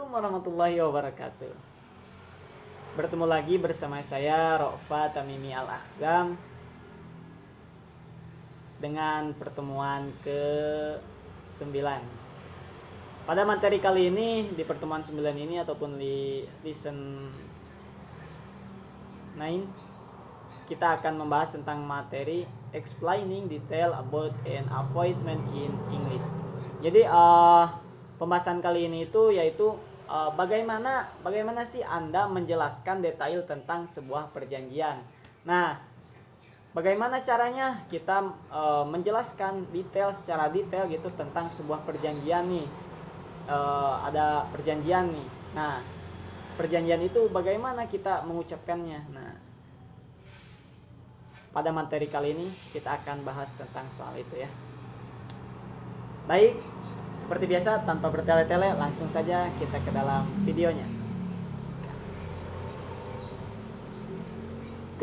Assalamualaikum warahmatullahi wabarakatuh. Bertemu lagi bersama saya Rofa Tamimi Al-Akhzam dengan pertemuan ke-9. Pada materi kali ini, di pertemuan 9 ini ataupun di lesson 9, kita akan membahas tentang materi explaining detail about an appointment in English. Jadi pembahasan kali ini itu yaitu bagaimana sih Anda menjelaskan detail tentang sebuah perjanjian. Nah, bagaimana caranya kita menjelaskan secara detail gitu tentang sebuah perjanjian nih. Ada perjanjian nih. Nah, perjanjian itu bagaimana kita mengucapkannya. Nah, pada materi kali ini kita akan bahas tentang soal itu ya. Baik, seperti biasa tanpa bertele-tele langsung saja kita ke dalam videonya.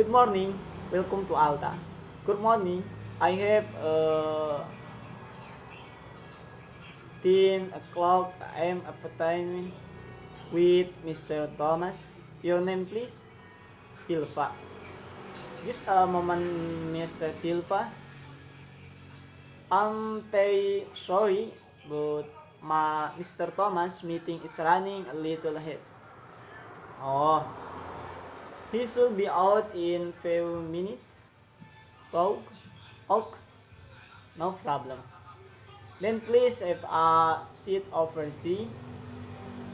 Good morning, welcome to Alta. Good morning, I have 10 o'clock I am appointment with Mr. Thomas. Your name please? Silva. Just a moment, Mr. Silva. I'm very sorry, but my Mr. Thomas meeting is running a little late. Oh, he should be out in few minutes. Talk, no problem. Then please have a seat over tea.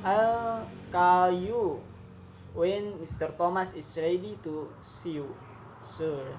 I'll call you when Mr. Thomas is ready to see you. Sure.